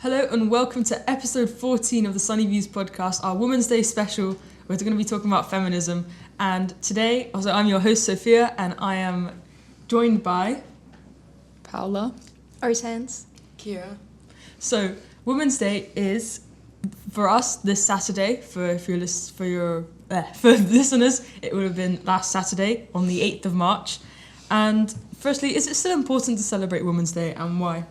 Hello and welcome to episode 14 of the Sunny Views podcast, our Women's Day special. We're going to be talking about feminism. And today, I'm your host, Sofia, and I am joined by... Paula. Hortense. Ciara. So, Women's Day is, for us, this Saturday. For listeners, it would have been last Saturday on the 8th of March. And firstly, is it still important to celebrate Women's Day and why?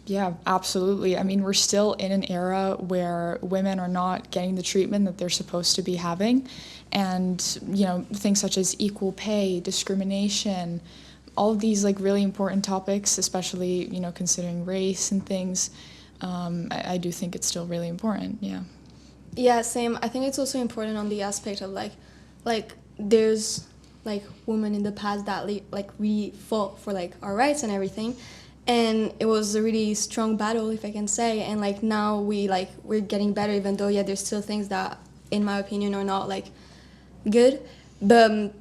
Yeah, absolutely. I mean, we're still in an era where women are not getting the treatment that they're supposed to be having. And, things such as equal pay, discrimination, all of these really important topics, especially, considering race and things, I do think it's still really important, yeah. Yeah, same. I think it's also important on the aspect of there's women in the past that really fought for our rights and everything. And it was a really strong battle, if I can say. And now we're getting better, even though there's still things that, in my opinion, are not good. But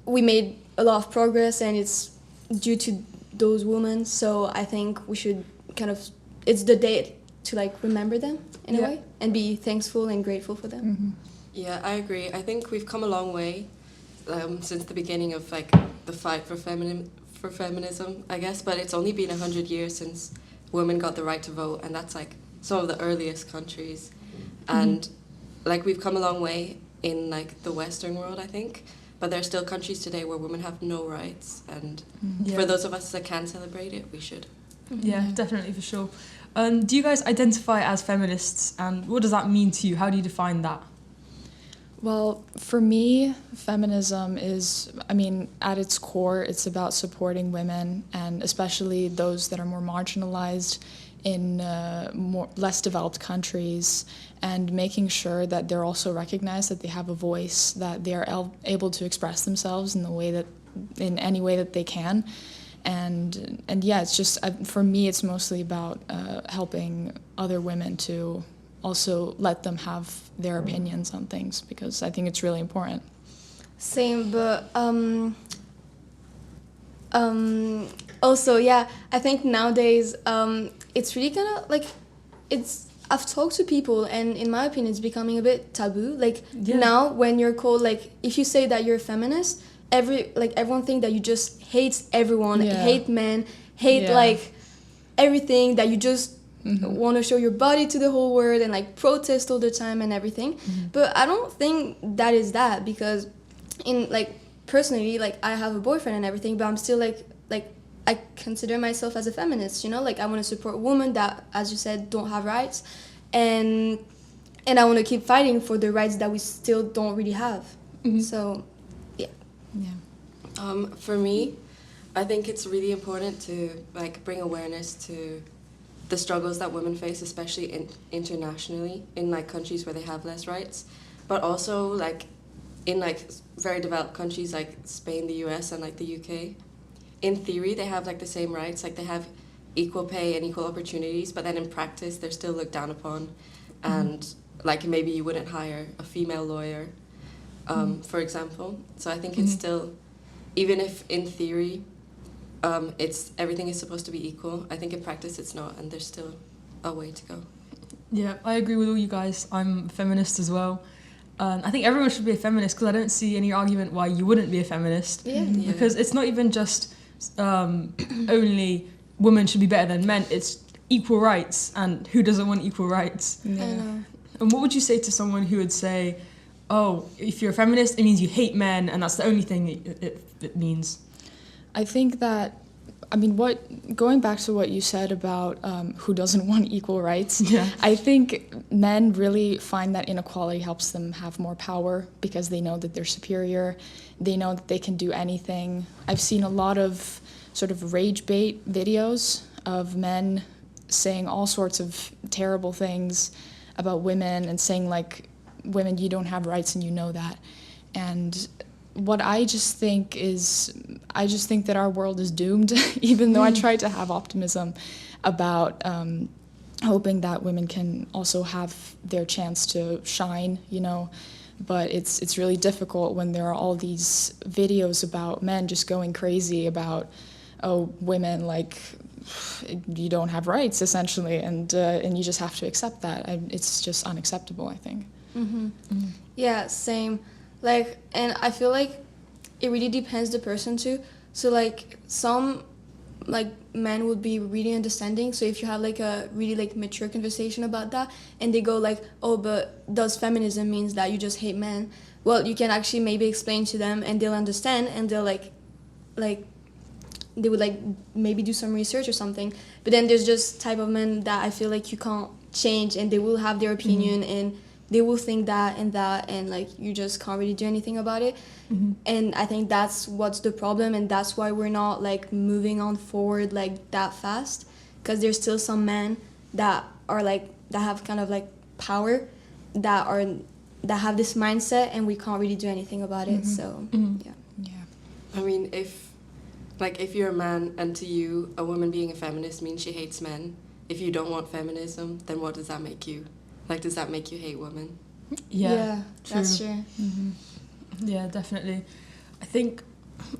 we made a lot of progress, and it's due to those women. So I think we should it's the day to remember them in a way and be thankful and grateful for them. Mm-hmm. Yeah, I agree. I think we've come a long way since the beginning of the fight for feminism, I guess, but it's only been 100 years since women got the right to vote, and that's some of the earliest countries. And we've come a long way in the Western world, I think, but there are still countries today where women have no rights, and for those of us that can celebrate it, we should. Yeah, definitely, for sure. Do you guys identify as feminists, and what does that mean to you? How do you define that? Well, for me, feminism is, at its core, it's about supporting women, and especially those that are more marginalized in less developed countries, and making sure that they're also recognized, that they have a voice, that they are able to express themselves in any way that they can. And yeah, it's just, for me, it's mostly about helping other women to also let them have their opinions on things, because I think it's really important. Same, but also, I think nowadays it's really I've talked to people, and in my opinion, it's becoming a bit taboo. Now, when you're called, if you say that you're a feminist, everyone think that you just hate everyone, hate men, hate everything, that you just want to show your body to the whole world and protest all the time and everything. But I don't think that is that, because in personally, I have a boyfriend and everything, but I'm still I consider myself as a feminist, I want to support women that, as you said, don't have rights, and I want to keep fighting for the rights that we still don't really have. So for me, I think it's really important to bring awareness to the struggles that women face, especially internationally, in countries where they have less rights, but also in very developed countries like Spain, the US, and the UK. In theory, they have the same rights, they have equal pay and equal opportunities, but then in practice, they're still looked down upon, and maybe you wouldn't hire a female lawyer, for example. So I think it's still, even if in theory, everything is supposed to be equal, I think in practice it's not, and there's still a way to go. Yeah, I agree with all you guys. I'm a feminist as well. I think everyone should be a feminist, because I don't see any argument why you wouldn't be a feminist. Because it's not even just only women should be better than men, it's equal rights, and who doesn't want equal rights? Yeah. I know. And what would you say to someone who would say, oh, if you're a feminist, it means you hate men, and that's the only thing it means? I think that, going back to what you said about who doesn't want equal rights, I think men really find that inequality helps them have more power, because they know that they're superior, they know that they can do anything. I've seen a lot of sort of rage bait videos of men saying all sorts of terrible things about women, and saying women, you don't have rights and you know that. And what I just think that our world is doomed, even though I try to have optimism about hoping that women can also have their chance to shine, but it's really difficult when there are all these videos about men just going crazy about, oh, women, you don't have rights, essentially, and you just have to accept that. It's just unacceptable, I think. Yeah, same. Like, and I feel like it really depends the person too. So like some like men would be really understanding. So if you have like a really like mature conversation about that, and they go like, oh, but does feminism means that you just hate men? Well, you can actually maybe explain to them, and they'll understand, and they'll like they would like maybe do some research or something. But then there's just type of men that I feel like you can't change, and they will have their opinion, and they will think that, and like you just can't really do anything about it. And I think that's what's the problem, and that's why we're not like moving on forward like that fast, because there's still some men that are like that have kind of like power, that have this mindset, and we can't really do anything about it. So yeah. I mean, if you're a man and to you a woman being a feminist means she hates men, if you don't want feminism, then what does that make you? Like, does that make you hate women? Yeah, that's true. Yeah, definitely. I think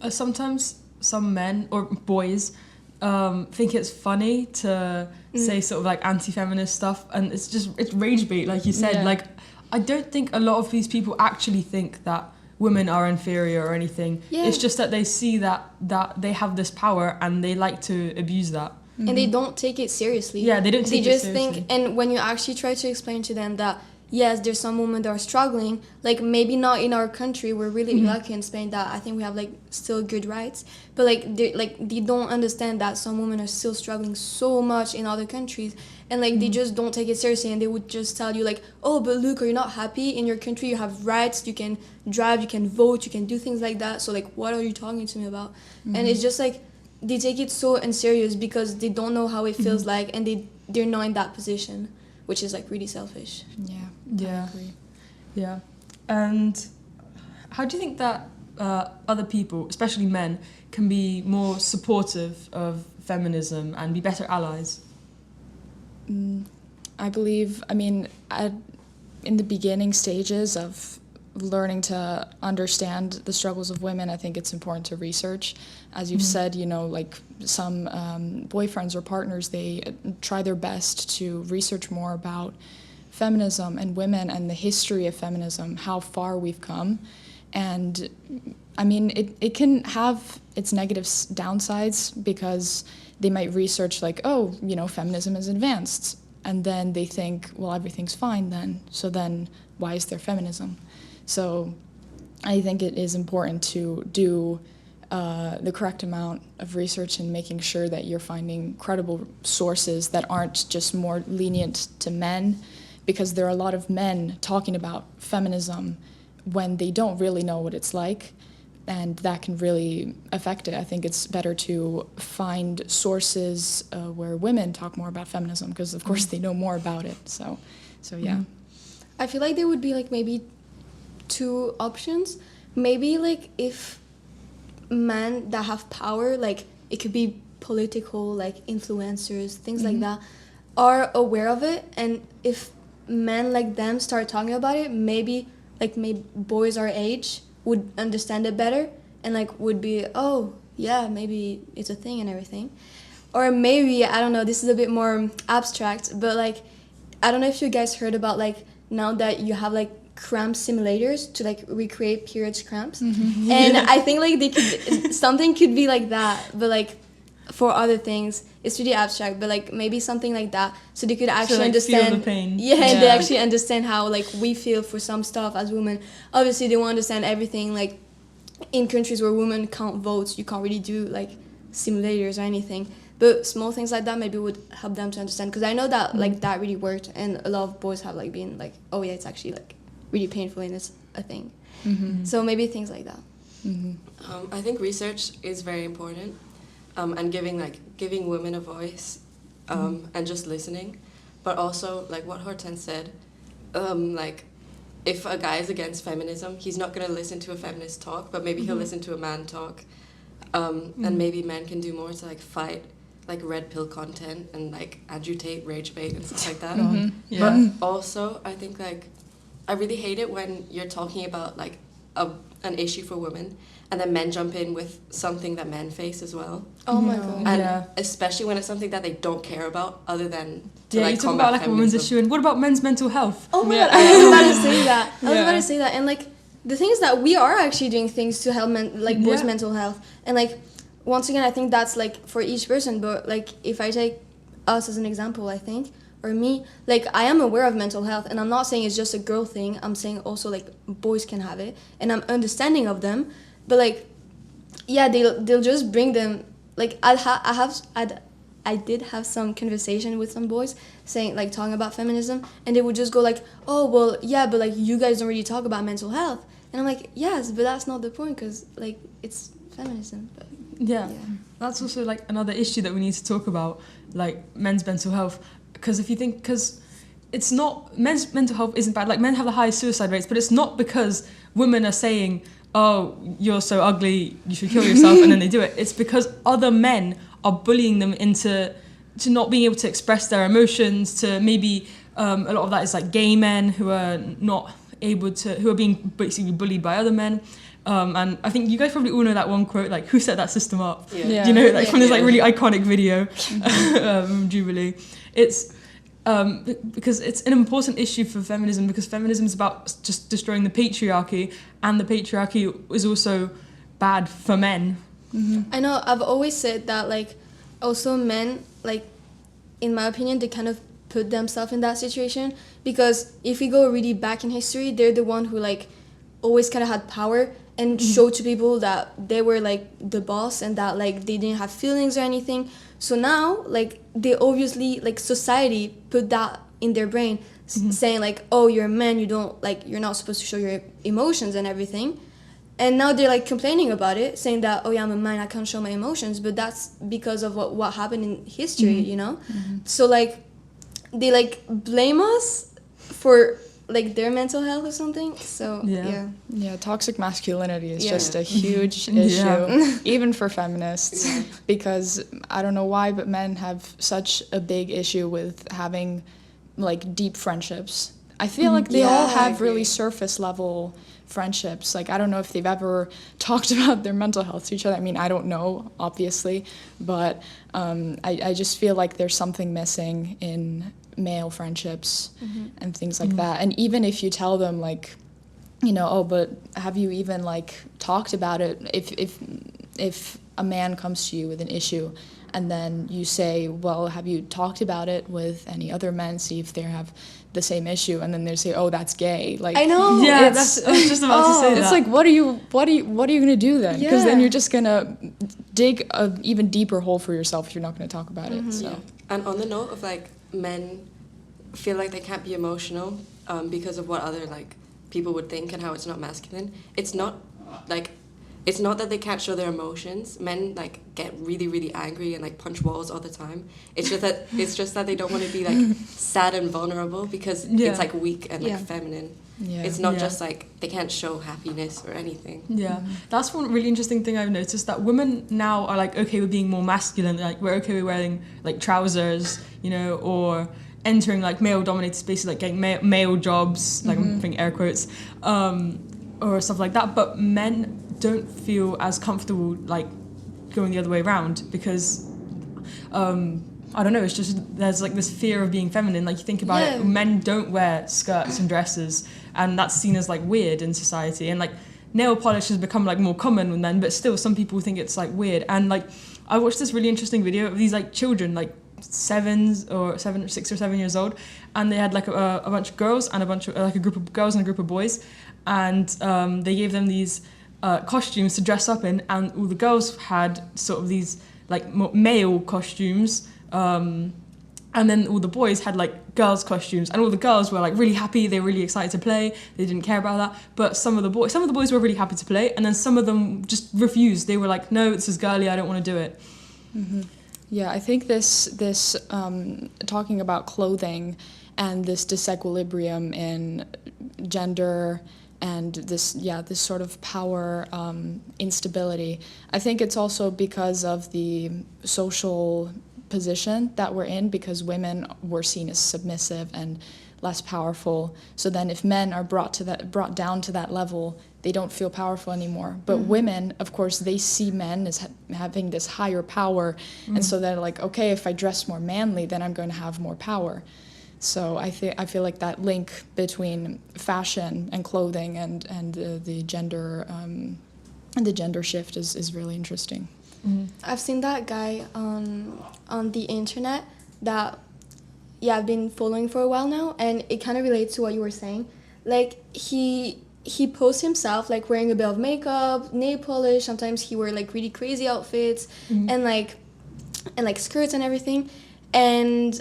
sometimes some men or boys think it's funny to say sort of like anti-feminist stuff, and it's rage bait, like you said. Like, I don't think a lot of these people actually think that women are inferior or anything. It's just that they see that they have this power, and they like to abuse that. And they don't take it seriously. Yeah, they don't take it seriously. They just think, and when you actually try to explain to them that, yes, there's some women that are struggling, like maybe not in our country, we're really lucky in Spain that I think we have like still good rights, but they don't understand that some women are still struggling so much in other countries, and like they just don't take it seriously, and they would just tell you like, oh, but look, are you not happy? In your country you have rights, you can drive, you can vote, you can do things like that, so like what are you talking to me about? And it's just like they take it so unserious because they don't know how it feels like, and they're not in that position, which is like really selfish. Yeah, I agree. Yeah. And how do you think that other people, especially men, can be more supportive of feminism and be better allies? I believe, in the beginning stages of learning to understand the struggles of women, I think it's important to research. As you've said, like some boyfriends or partners, they try their best to research more about feminism and women and the history of feminism, how far we've come. And it can have its negative downsides, because they might research like, oh, feminism is advanced, and then they think, well, everything's fine then, so then why is there feminism? So I think it is important to do the correct amount of research and making sure that you're finding credible sources that aren't just more lenient to men, because there are a lot of men talking about feminism when they don't really know what it's like, and that can really affect it. I think it's better to find sources where women talk more about feminism, because of course they know more about it. So yeah. I feel like there would be like maybe two options. Maybe like if men that have power, like it could be political, like influencers, things like that, are aware of it, and if men like them start talking about it, maybe boys our age would understand it better, and like would be, oh yeah, maybe it's a thing and everything. Or maybe, I don't know, this is a bit more abstract, but like I don't know if you guys heard about like now that you have like cramp simulators to like recreate periods cramps, and I think like something could be like that, but like for other things it's really abstract, but like maybe something like that, so they could actually understand feel the pain. And they actually understand how like we feel for some stuff as women. Obviously they won't understand everything, like in countries where women can't vote, you can't really do like simulators or anything, but small things like that maybe would help them to understand, because I know that like that really worked, and a lot of boys have like been like, oh yeah, it's actually like really painful and it's a thing. So maybe things like that. I think research is very important, and giving women a voice, and just listening, but also like what Hortense said, like if a guy is against feminism, he's not going to listen to a feminist talk, but maybe he'll listen to a man talk, and maybe men can do more to like fight like red pill content and like agitate rage bait and stuff like that. But also I think like I really hate it when you're talking about like an issue for women, and then men jump in with something that men face as well. Oh my god. And especially when it's something that they don't care about other than to you talk about like a women's issue, and what about men's mental health? Oh my god, I was about to say that. I was about to say that, and like the thing is that we are actually doing things to help boys' mental health, and like once again, I think that's like for each person. But like if I take us as an example, I think, or me, like I am aware of mental health, and I'm not saying it's just a girl thing. I'm saying also like boys can have it, and I'm understanding of them. But like, yeah, they'll just bring them. Like I did have some conversation with some boys saying like talking about feminism, and they would just go like, oh well, yeah, but like you guys don't really talk about mental health, and I'm like, yes, but that's not the point, because like it's feminism. But, yeah, that's also like another issue that we need to talk about, like men's mental health, because if you think, because it's not, men's mental health isn't bad, like men have the highest suicide rates, but it's not because women are saying, oh, you're so ugly, you should kill yourself, and then they do it. It's because other men are bullying them into not being able to express their emotions, to maybe a lot of that is like gay men who are not able to, who are being basically bullied by other men. And I think you guys probably all know that one quote, like, who set that system up? Yeah. You know, like from this like really iconic video, Jubilee. It's because it's an important issue for feminism, because feminism is about just destroying the patriarchy, and the patriarchy is also bad for men. I know, I've always said that, like, also men, like, in my opinion, they kind of put themselves in that situation, because if we go really back in history, they're the one who, like, always kind of had power and showed to people that they were, like, the boss, and that, like, they didn't have feelings or anything. So now, like, they obviously, like, society put that in their brain, saying, like, oh, you're a man, you don't, like, you're not supposed to show your emotions and everything. And now they're, like, complaining about it, saying that, oh, yeah, I'm a man, I can't show my emotions. But that's because of what happened in history, you know? So, like, they, like, blame us for, like, their mental health or something. So, yeah, toxic masculinity is just a huge issue, even for feminists, because I don't know why, but men have such a big issue with having, like, deep friendships. I feel like they all have really surface level friendships. Like, I don't know if they've ever talked about their mental health to each other. I mean, I don't know, obviously, but I just feel like there's something missing in male friendships and things like that. And even if you tell them, like, you know, oh, but have you even, like, talked about it? If a man comes to you with an issue, and then you say, well, have you talked about it with any other men, see if they have the same issue, and then they say, oh, that's gay. Like, I know. Yeah, I was just about to say that. It's like, what are you gonna do then? Because then you're just gonna dig an even deeper hole for yourself if you're not gonna talk about it. So. And on the note of, like, men feel like they can't be emotional because of what other, like, people would think and how it's not masculine. It's not that they can't show their emotions. Men, like, get really, really angry and, like, punch walls all the time. It's just that they don't want to be, like, sad and vulnerable, because it's, like, weak and, like, feminine. Yeah. It's not just, like, they can't show happiness or anything. Yeah. That's one really interesting thing I've noticed, that women now are, like, okay with being more masculine. Like, we're okay with wearing, like, trousers, you know, or entering, like, male-dominated spaces, like getting male jobs, like, I'm putting air quotes, or stuff like that. But men don't feel as comfortable, like, going the other way around, because I don't know, it's just there's, like, this fear of being feminine. Like, you think about it, men don't wear skirts and dresses, and that's seen as, like, weird in society. And, like, nail polish has become, like, more common with men, but still some people think it's, like, weird. And, like, I watched this really interesting video of these, like, children, like 6 or 7 years old, and they had, like, a bunch of girls and a bunch of, like, a group of girls and a group of boys, and they gave them these costumes to dress up in, and all the girls had sort of these, like, male costumes, and then all the boys had, like, girls' costumes, and all the girls were, like, really happy, they were really excited to play, they didn't care about that. But some of the boys were really happy to play, and then some of them just refused. They were like, no, this is girly, I don't want to do it. Yeah, I think this talking about clothing and this disequilibrium in gender and this sort of power instability, I think it's also because of the social position that we're in because women were seen as submissive and less powerful. So then if men are brought down to that level, they don't feel powerful anymore. But women, of course, they see men as having this higher power. And so they're like, okay, if I dress more manly, then I'm going to have more power. So I feel like that link between fashion and clothing and the gender shift is really interesting. I've seen that guy on the internet that I've been following for a while now, and it kind of relates to what you were saying. Like he posts himself like wearing a bit of makeup, nail polish. Sometimes he wear like really crazy outfits and like skirts and everything. And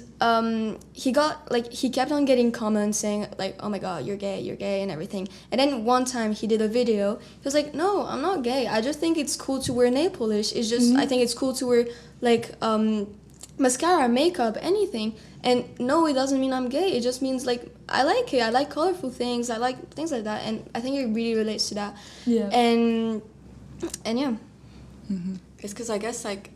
he kept on getting comments saying like, oh my god, you're gay and everything. And then one time he did a video, he was like, no, I'm not gay, I just think it's cool to wear nail polish. It's just I think it's cool to wear like mascara, makeup, anything. And no, it doesn't mean I'm gay, it just means like I like it, I like colorful things, I like things like that. And I think it really relates to that. And yeah. It's because I guess like,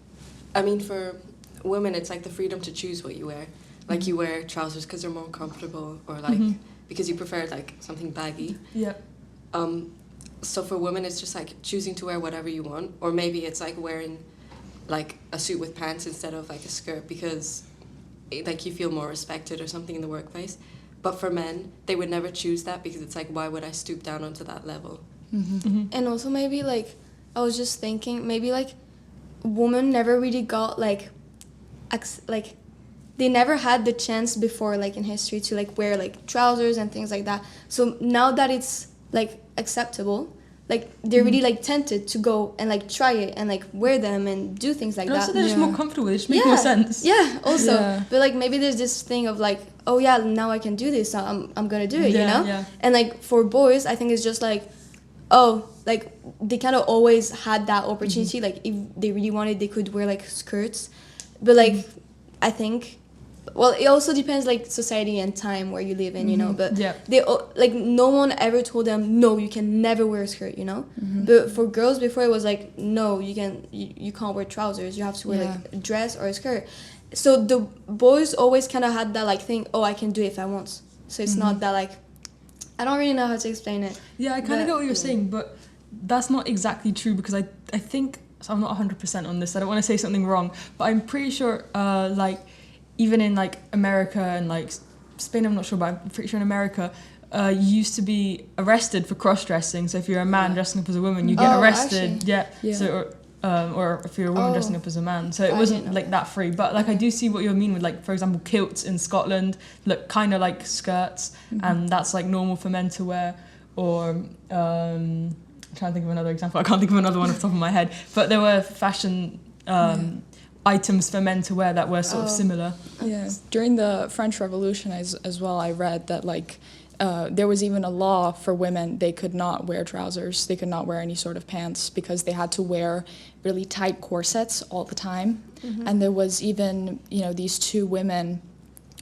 I mean, for women, it's like the freedom to choose what you wear. Like you wear trousers because they're more comfortable, or like because you prefer like something baggy. So for women, it's just like choosing to wear whatever you want, or maybe it's like wearing like a suit with pants instead of like a skirt because like you feel more respected or something in the workplace. But for men, they would never choose that because it's like, why would I stoop down onto that level? And also maybe like I was just thinking maybe like women never really got like they never had the chance before like in history to like wear like trousers and things like that. So now that it's like acceptable, like they're really like tempted to go and like try it and like wear them and do things like that. Also they're just more comfortable, it just makes more sense. But like maybe there's this thing of like, oh yeah, now I can do this, I'm gonna do it, you know. And like for boys, I think it's just like, oh, like they kind of always had that opportunity. Like if they really wanted, they could wear like skirts. But like I think, well, it also depends like society and time where you live in, you know. But they like no one ever told them, no, you can never wear a skirt, you know. But for girls before, it was like, no, you can't wear trousers, you have to wear like a dress or a skirt. So the boys always kind of had that like thing, oh, I can do it if I want. So it's not that like, I don't really know how to explain it. I kind of get what you're saying, but that's not exactly true because I think, so I'm not 100% on this, I don't want to say something wrong, but I'm pretty sure like even in like America and like Spain, I'm not sure, but I'm pretty sure in America you used to be arrested for cross-dressing. So if you're a man dressing up as a woman, you get arrested. So or if you're a woman dressing up as a man. So it wasn't like that free. But like I do see what you mean with like, for example, kilts in Scotland look kind of like skirts, and that's like normal for men to wear. Or I'm trying to think of another example. I can't think of another one off the top of my head. But there were fashion items for men to wear that were sort of similar. During the French Revolution as well, I read that like there was even a law for women. They could not wear trousers. They could not wear any sort of pants because they had to wear really tight corsets all the time. And there was even, you know, these two women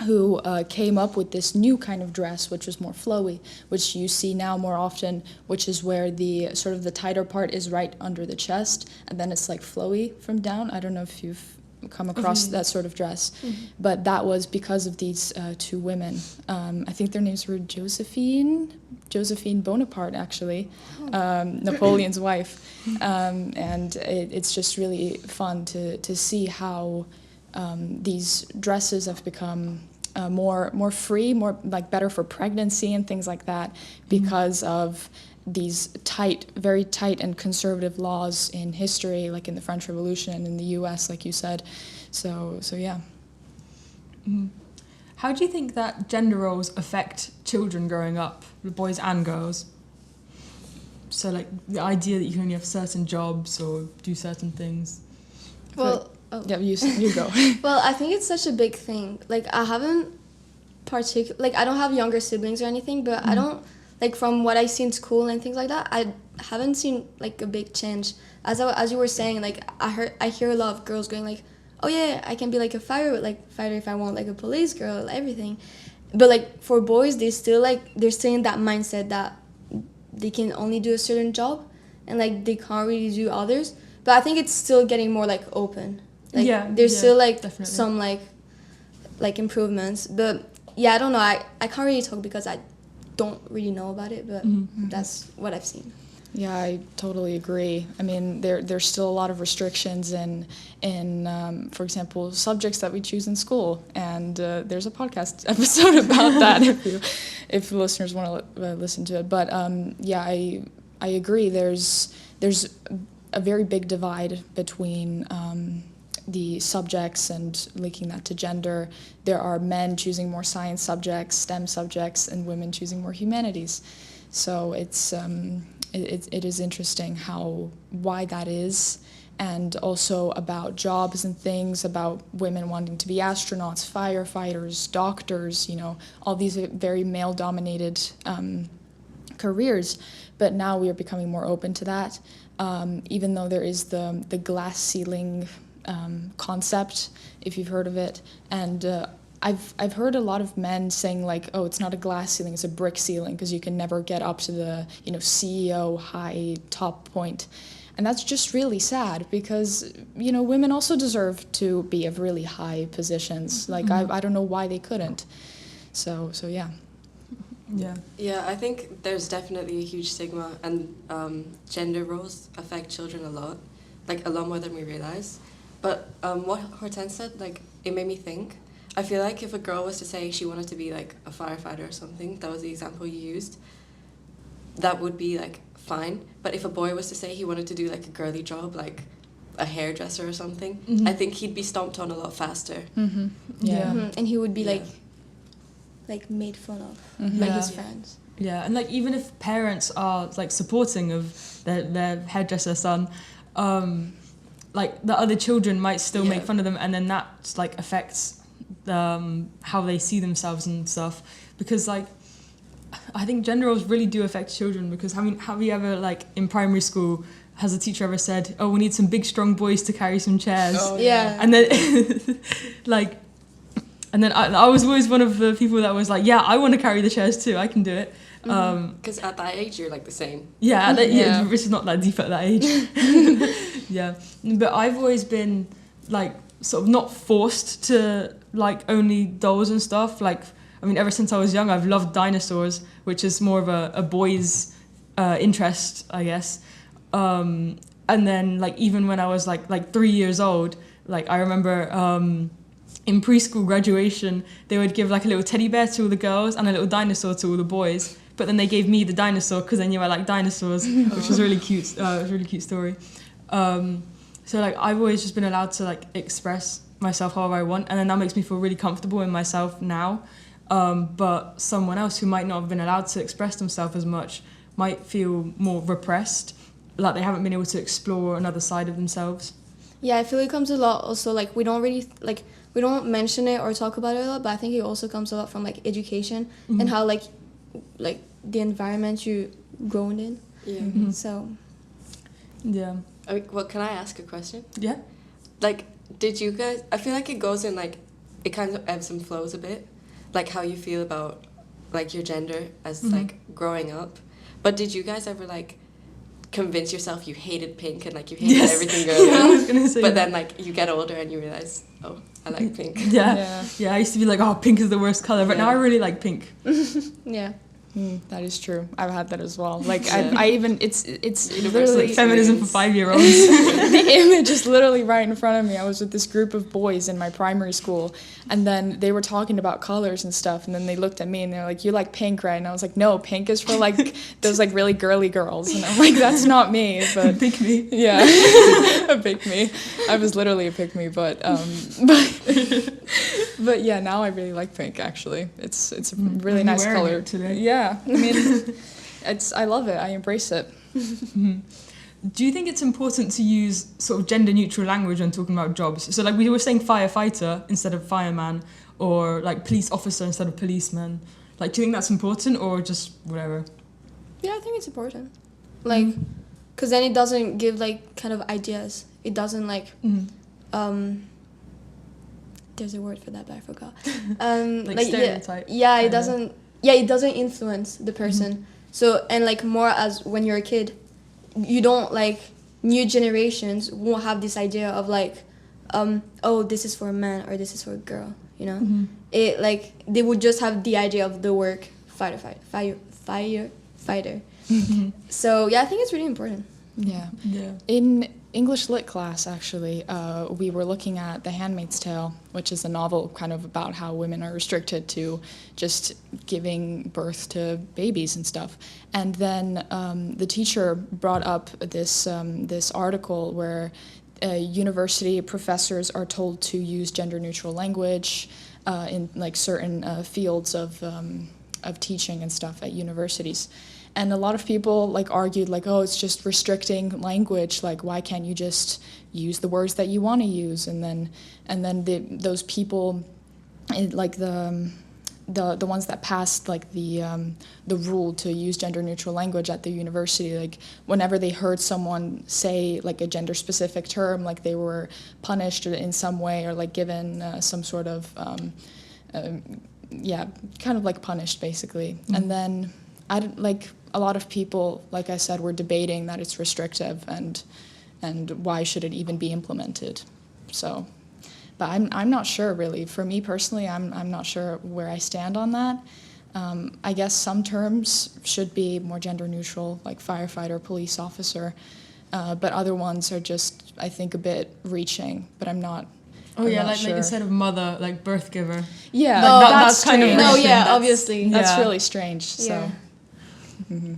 who came up with this new kind of dress, which was more flowy, which you see now more often, which is where the sort of the tighter part is right under the chest, and then it's like flowy from down. I don't know if you've come across that sort of dress, but that was because of these two women. I think their names were Josephine Bonaparte, actually, Napoleon's wife, and it's just really fun to see how these dresses have become more free, more like better for pregnancy and things like that because of these very tight and conservative laws in history, like in the French Revolution and in the US, like you said. So yeah. How do you think that gender roles affect children growing up, boys and girls? So like the idea that you can only have certain jobs or do certain things. Well, yeah, you go. Well, I think it's such a big thing. Like I haven't I don't have younger siblings or anything, but I don't, like from what I see in school and things like that, I haven't seen like a big change. As you were saying, like I hear a lot of girls going like, oh yeah, I can be like a fighter if I want, like a police girl, everything. But like for boys, they're still in that mindset that they can only do a certain job and like they can't really do others. But I think it's still getting more like open. Like Yeah, there's yeah, still like definitely. some like improvements, but yeah, I don't know. I can't really talk because I don't really know about it, but that's what I've seen. Yeah, I totally agree. I mean, there's still a lot of restrictions in for example, subjects that we choose in school, and there's a podcast episode about that if the listeners want to listen to it. But yeah, I agree. There's a very big divide between the subjects and linking that to gender. There are men choosing more science subjects, STEM subjects, and women choosing more humanities. So it's it is interesting why that is, and also about jobs and things, about women wanting to be astronauts, firefighters, doctors, all these very male-dominated careers. But now we are becoming more open to that, even though there is the glass ceiling concept, if you've heard of it. And I've heard a lot of men saying like, oh, it's not a glass ceiling, it's a brick ceiling, because you can never get up to the CEO high top point. And that's just really sad, because women also deserve to be of really high positions. Like I don't know why they couldn't. So yeah. Yeah, I think there's definitely a huge stigma, and gender roles affect children a lot more than we realize. But what Hortense said, it made me think. I feel like if a girl was to say she wanted to be like a firefighter or something, that was the example you used, that would be fine. But if a boy was to say he wanted to do a girly job, like a hairdresser or something, I think he'd be stomped on a lot faster. Yeah. And he would be like made fun of by his friends. Yeah, and even if parents are supporting of their hairdresser son, the other children might still make fun of them, and then that affects how they see themselves and stuff. Because I think gender roles really do affect children, because have you ever in primary school, has a teacher ever said, oh, we need some big strong boys to carry some chairs? Oh, yeah. And then and then I was always one of the people that was yeah, I want to carry the chairs too, I can do it. Because at that age you're the same. Yeah, it's not that deep at that age. Yeah, but I've always been sort of not forced to only dolls and stuff. Ever since I was young, I've loved dinosaurs, which is more of a boy's interest, I guess. And then even when I was 3 years old, I remember in preschool graduation, they would give a little teddy bear to all the girls and a little dinosaur to all the boys. But then they gave me the dinosaur because they knew I liked dinosaurs, which was really cute. It was a really cute story. So I've always just been allowed to express myself however I want, and then that makes me feel really comfortable in myself now. But someone else who might not have been allowed to express themselves as much might feel more repressed, like they haven't been able to explore another side of themselves. Yeah, I feel it comes a lot also, we don't really, we don't mention it or talk about it a lot, but I think it also comes a lot from, education and how, the environment you're grown in. Yeah. So. Yeah. Well, can I ask a question? Yeah. Did you guys, I feel it goes in, it kind of ebbs and flows a bit, how you feel about, your gender as, growing up. But did you guys ever, convince yourself you hated pink and, you hated everything girly? Yeah, I was gonna say but that. then, you get older and you realize, oh, I like pink. Yeah. I used to be oh, pink is the worst color, but now I really like pink. Yeah. That is true. I've had that as well. I even it's literally feminism for 5-year-olds. The image is literally right in front of me. I was with this group of boys in my primary school, and then they were talking about colors and stuff, and then they looked at me and they're like, "You like pink, right?" And I was like, "No, pink is for those really girly girls." And I'm like, "That's not me." But pick me. Yeah, a pick me. I was literally a pick me, but yeah, now I really like pink. Actually, it's a really nice color today. Yeah. I mean, I love it. I embrace it. Do you think it's important to use sort of gender-neutral language when talking about jobs? So, we were saying firefighter instead of fireman, or police officer instead of policeman. Do you think that's important, or just whatever? Yeah, I think it's important. Because then it doesn't give kind of ideas. It doesn't there's a word for that, but I forgot. Stereotype. Yeah, it doesn't. Yeah, it doesn't influence the person. So, and more as when you're a kid, you don't new generations won't have this idea of oh, this is for a man or this is for a girl, you know? It, like, they would just have the idea of the work firefighter. So, yeah, I think it's really important. Yeah. In English Lit class, actually, we were looking at The Handmaid's Tale, which is a novel kind of about how women are restricted to just giving birth to babies and stuff. And then the teacher brought up this article where university professors are told to use gender-neutral language in like certain fields of teaching and stuff at universities. And a lot of people like argued like, oh, it's just restricting language. Like, why can't you just use the words that you want to use? And then those people, like the ones that passed like the rule to use gender neutral language at the university, like whenever they heard someone say like a gender specific term, like they were punished in some way or like given some sort of kind of like punished basically. And then a lot of people, like I said, were debating that it's restrictive and why should it even be implemented. So, but I'm not sure really. For me personally, I'm not sure where I stand on that. I guess some terms should be more gender neutral, like firefighter, police officer, but other ones are just, I think, a bit reaching. But I'm not. Oh yeah, like instead of mother, like birth giver. Yeah, that's kind of no, yeah, obviously. That's really strange. So. Yeah. Mm-hmm.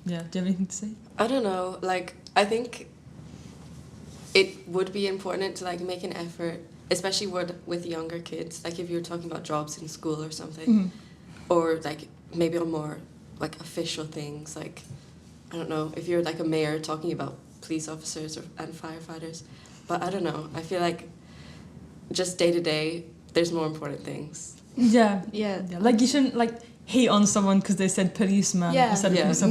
Yeah, do you have anything to say? I don't know, like, I think it would be important to, like, make an effort, especially with younger kids, like, if you're talking about jobs in school or something, or, like, maybe on more, like, official things, like, I don't know, if you're, like, a mayor talking about police officers and firefighters, but I don't know, I feel like just day to day, there's more important things. Yeah. Like, you shouldn't, like, hate on someone because they said policeman instead of police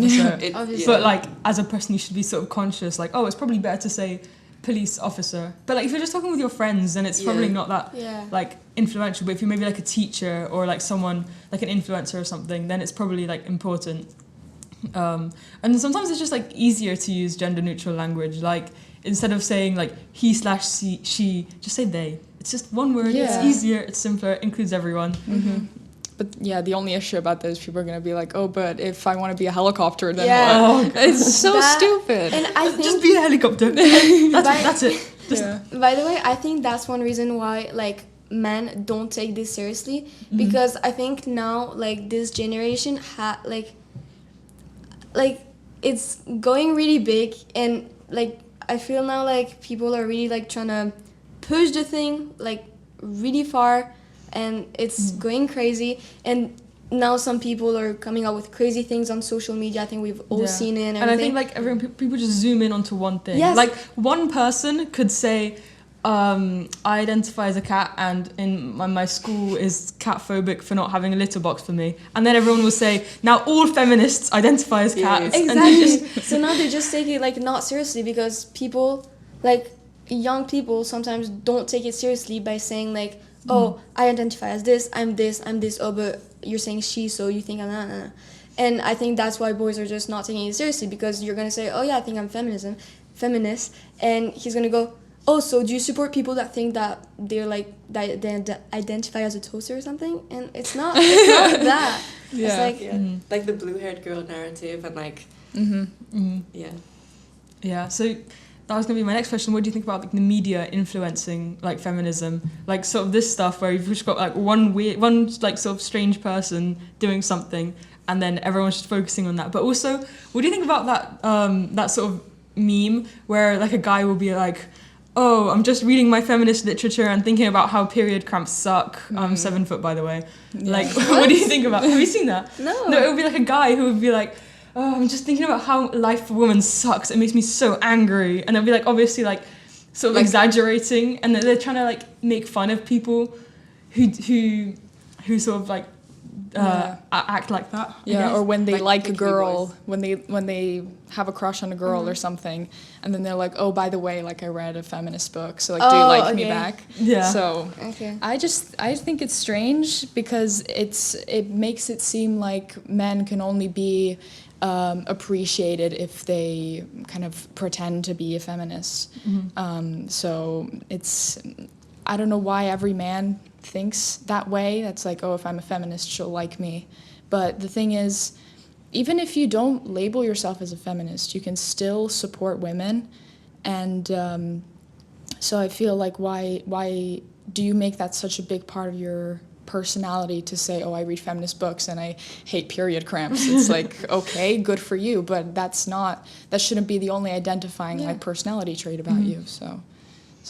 officer. But like as a person, you should be sort of conscious, like, oh, it's probably better to say police officer. But like if you're just talking with your friends, then it's probably not that like influential. But if you're maybe like a teacher or like someone like an influencer or something, then it's probably like important. And sometimes it's just like easier to use gender neutral language. Like instead of saying like he/she, just say they. It's just one word. It's easier. It's simpler. It includes everyone. But yeah, the only issue about this, people are going to be like, oh, but if I want to be a helicopter, then what? It's so stupid. And I think just be a helicopter. That's it. By the way, I think that's one reason why like men don't take this seriously, because I think now like this generation like it's going really big, and like I feel now like people are really like trying to push the thing like really far. And it's going crazy, and now some people are coming out with crazy things on social media. I think we've all seen it and everything. And I think like people just zoom in onto one thing. Yes. Like one person could say, I identify as a cat, and in my school is cat phobic for not having a litter box for me. And then everyone will say, now all feminists identify as cats. Exactly. So now they just take it like not seriously, because people, like young people sometimes don't take it seriously by saying like, oh, I identify as this, I'm this, oh, but you're saying she, so you think I'm not. And I think that's why boys are just not taking it seriously, because you're going to say, oh yeah, I think I'm feminist, and he's going to go, oh, so do you support people that think that they're like, that they identify as a toaster or something? And it's not that. It's like, like the blue-haired girl narrative, and like, so that was going to be my next question. What do you think about like the media influencing like feminism? Like sort of this stuff where you've just got like one like sort of strange person doing something, and then everyone's just focusing on that. But also, what do you think about that that sort of meme where like a guy will be like, oh, I'm just reading my feminist literature and thinking about how period cramps suck. I'm 7 foot, by the way. Like, what do you think about? Have you seen that? No. No, it would be like a guy who would be like, oh, I'm just thinking about how life for women sucks. It makes me so angry. And they'll be like, obviously, like, sort of like, exaggerating. And they're trying to, like, make fun of people who sort of, like, act like that. Yeah, or when they like a girl, boys. when they have a crush on a girl or something, and then they're like, oh, by the way, like I read a feminist book, so like, do you like me back? Yeah. So Okay. I think it's strange because it makes it seem like men can only be appreciated if they kind of pretend to be a feminist. So I don't know why every man thinks that way. That's like, oh, if I'm a feminist, she'll like me. But the thing is, even if you don't label yourself as a feminist, you can still support women. And so I feel like why do you make that such a big part of your personality to say, oh, I read feminist books and I hate period cramps? It's like, okay, good for you, but that shouldn't be the only identifying like personality trait about you. So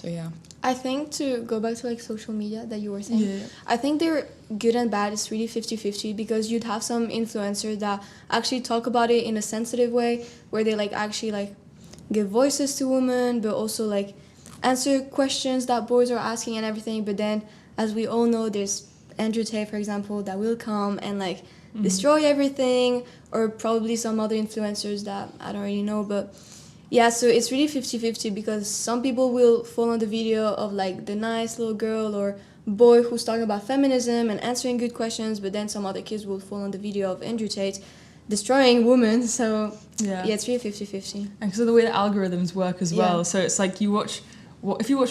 yeah. I think to go back to like social media that you were saying, I think they're good and bad. It's really 50-50 because you'd have some influencers that actually talk about it in a sensitive way where they like actually like give voices to women, but also like answer questions that boys are asking and everything. But then, as we all know, there's Andrew Tate, for example, that will come and like destroy everything, or probably some other influencers that I don't really know, but yeah, so it's really 50-50 because some people will fall on the video of like the nice little girl or boy who's talking about feminism and answering good questions, but then some other kids will fall on the video of Andrew Tate destroying women. So yeah it's really 50-50. And because of the way the algorithms work as well. So it's like if you watch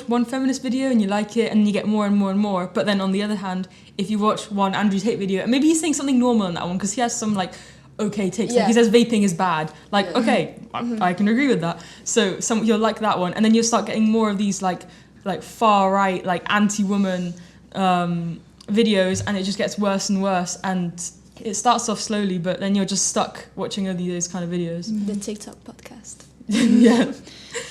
one feminist video and you like it and you get more and more and more, but then on the other hand, if you watch one Andrew Tate video and maybe he's saying something normal in that one because he has some like okay takes, like he says vaping is bad, like okay, I can agree with that, so you'll like that one, and then you'll start getting more of these like far right, like anti-woman videos, and it just gets worse and worse, and it starts off slowly, but then you're just stuck watching only those kind of videos. The TikTok podcast. Yeah.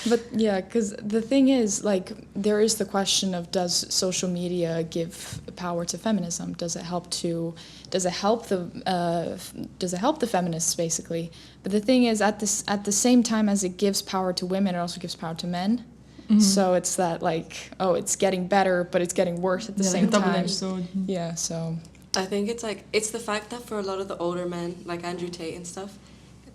But yeah, because the thing is, like, there is the question of, does social media give power to feminism? Does it help the feminists, basically? But the thing is, at the same time as it gives power to women, it also gives power to men. So it's that like, oh, it's getting better, but it's getting worse at the same time. Double-edged sword. Yeah, so I think it's the fact that for a lot of the older men, like Andrew Tate and stuff,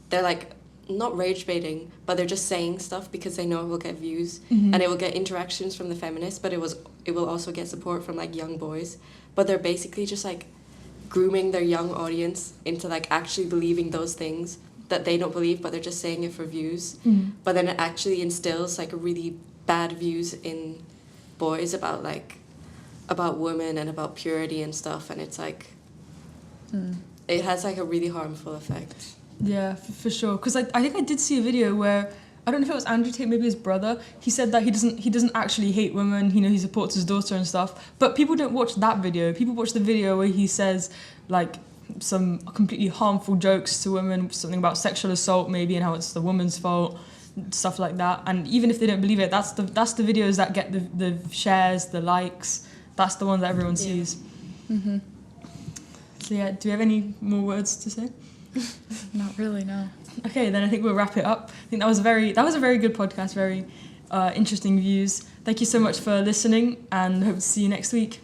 they're like not rage baiting, but they're just saying stuff because they know it will get views and it will get interactions from the feminists, but it will also get support from like young boys. But they're basically just like grooming their young audience into like actually believing those things that they don't believe, but they're just saying it for views. But then it actually instills like really bad views in boys about women and about purity and stuff, and it's like it has like a really harmful effect. Yeah, for sure. Because I think I did see a video where, I don't know if it was Andrew Tate, maybe his brother, he said that he doesn't actually hate women, he supports his daughter and stuff, but people don't watch that video. People watch the video where he says like some completely harmful jokes to women, something about sexual assault maybe, and how it's the woman's fault, stuff like that. And even if they don't believe it, that's the videos that get the shares, the likes. That's the one that everyone sees. So yeah, do we have any more words to say? not really, no. Okay, then I think we'll wrap it up. I think that was a very good podcast, very interesting views. Thank you so much for listening, and hope to see you next week.